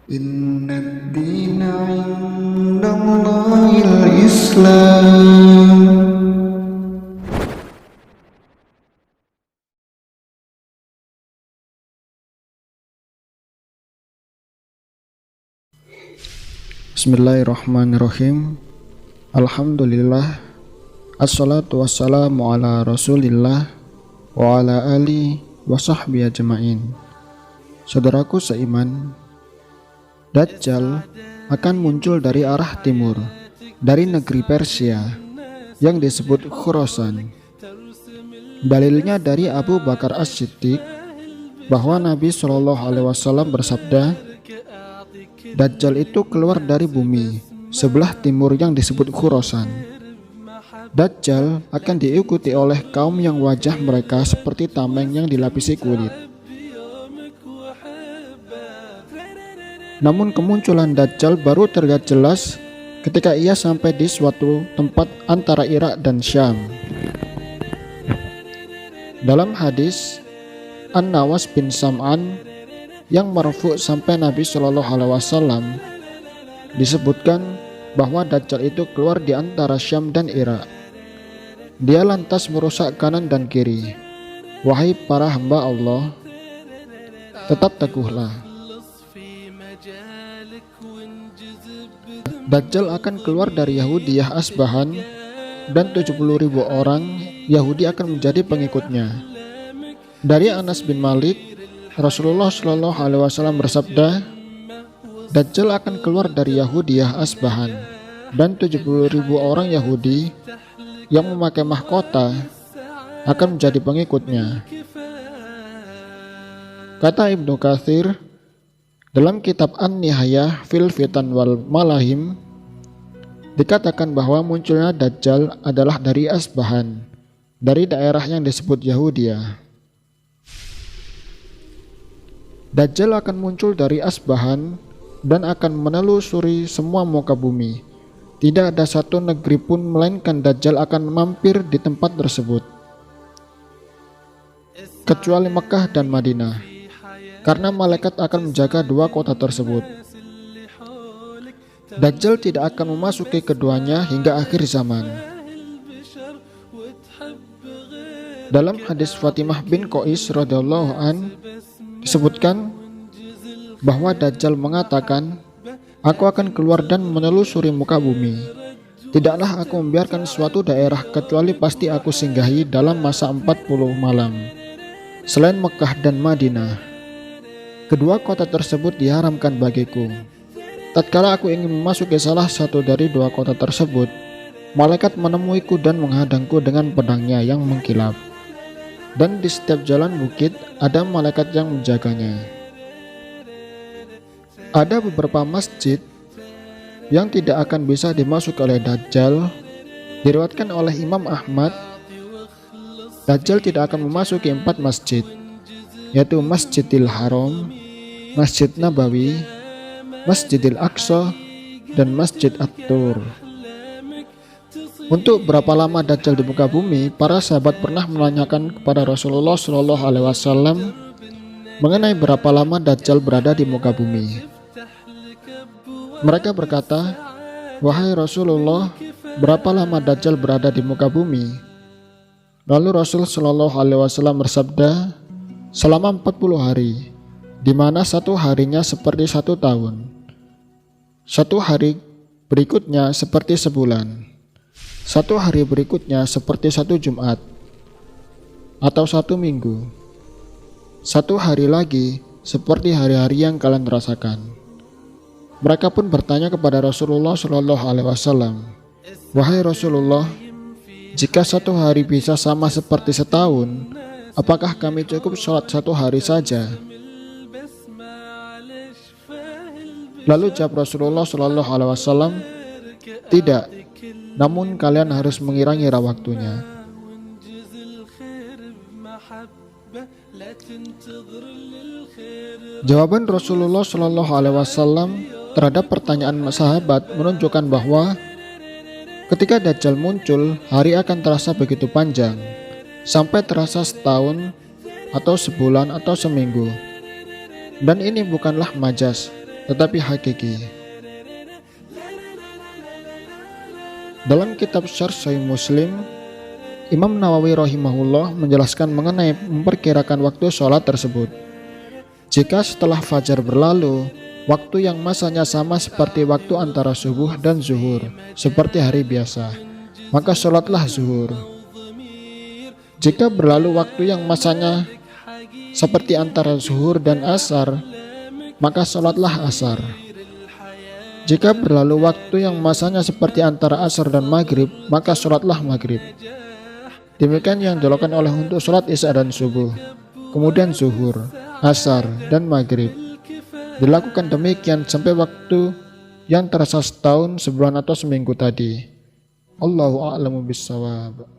Inna dina indallahil Islam. Bismillahirrahmanirrahim. Alhamdulillah. Assalatu wassalamu ala rasulillah wa ala ali wa sahbihi ajma'in. Saudaraku seiman, Dajjal akan muncul dari arah timur, dari negeri Persia yang disebut Khurasan. Dalilnya dari Abu Bakar As-Siddiq bahwa Nabi SAW bersabda, Dajjal itu keluar dari bumi sebelah timur yang disebut Khurasan. Dajjal akan diikuti oleh kaum yang wajah mereka seperti tameng yang dilapisi kulit. Namun kemunculan Dajjal baru terlihat jelas ketika ia sampai di suatu tempat antara Irak dan Syam. Dalam hadis An-Nawas bin Sam'an yang marfu' sampai Nabi SAW disebutkan bahwa Dajjal itu keluar di antara Syam dan Irak. Dia lantas merusak kanan dan kiri. Wahai para hamba Allah, tetap teguhlah. Dajjal akan keluar dari Yahudiyah Asbahan dan 70.000 orang Yahudi akan menjadi pengikutnya. Dari Anas bin Malik, Rasulullah SAW bersabda, Dajjal akan keluar dari Yahudiyah Asbahan dan 70.000 orang Yahudi yang memakai mahkota akan menjadi pengikutnya. Kata Ibnu Katsir dalam kitab An-Nihayah fil Fitan wal Malahim, dikatakan bahwa munculnya Dajjal adalah dari Asbahan, dari daerah yang disebut Yahudiyah. Dajjal akan muncul dari Asbahan dan akan menelusuri semua muka bumi. Tidak ada satu negeri pun melainkan Dajjal akan mampir di tempat tersebut, kecuali Mekah dan Madinah, karena malaikat akan menjaga dua kota tersebut. Dajjal tidak akan memasuki keduanya hingga akhir zaman. Dalam hadis Fatimah bin Qais radhiyallahu an disebutkan bahwa Dajjal mengatakan, aku akan keluar dan menelusuri muka bumi. Tidaklah aku membiarkan suatu daerah kecuali pasti aku singgahi dalam masa 40 malam, selain Mekah dan Madinah. Kedua kota tersebut diharamkan bagiku. Tatkala aku ingin memasuki salah satu dari dua kota tersebut, malaikat menemuiku dan menghadangku dengan pedangnya yang mengkilap. Dan di setiap jalan bukit ada malaikat yang menjaganya. Ada beberapa masjid yang tidak akan bisa dimasuki oleh Dajjal. Diriwayatkan oleh Imam Ahmad, Dajjal tidak akan memasuki 4 masjid, yaitu Masjidil Haram, Masjid Nabawi, Masjidil Aqsa, dan Masjid At-Tur. Untuk berapa lama Dajjal di muka bumi, para sahabat pernah menanyakan kepada Rasulullah SAW mengenai berapa lama Dajjal berada di muka bumi. Mereka berkata, wahai Rasulullah, berapa lama Dajjal berada di muka bumi? Lalu Rasul SAW bersabda, selama 40 hari, di mana satu harinya seperti 1 tahun. Satu hari berikutnya seperti sebulan. Satu hari berikutnya seperti 1 Jumat atau 1 minggu. Satu hari lagi seperti hari-hari yang kalian rasakan. Mereka pun bertanya kepada Rasulullah SAW, wahai Rasulullah, jika 1 hari bisa sama seperti setahun, apakah kami cukup sholat 1 hari saja? Lalu jawab Rasulullah SAW, tidak, namun kalian harus mengira-ngira waktunya. Jawaban Rasulullah SAW terhadap pertanyaan sahabat menunjukkan bahwa ketika Dajjal muncul, hari akan terasa begitu panjang, sampai terasa setahun atau sebulan atau seminggu. Dan ini bukanlah majas, tetapi hakiki. Dalam kitab Syarh Sahih Muslim, Imam Nawawi rahimahullah menjelaskan mengenai memperkirakan waktu sholat tersebut. Jika setelah fajar berlalu, waktu yang masanya sama seperti waktu antara subuh dan zuhur, seperti hari biasa, maka sholatlah zuhur. Jika berlalu waktu yang masanya seperti antara zuhur dan asar, maka sholatlah asar. Jika berlalu waktu yang masanya seperti antara asar dan maghrib, maka sholatlah maghrib. Demikian yang dilakukan oleh untuk sholat isya dan subuh, kemudian zuhur, asar, dan maghrib. Dilakukan demikian sampai waktu yang terasa setahun, sebulan, atau seminggu tadi. Allahu a'lamu bishawab.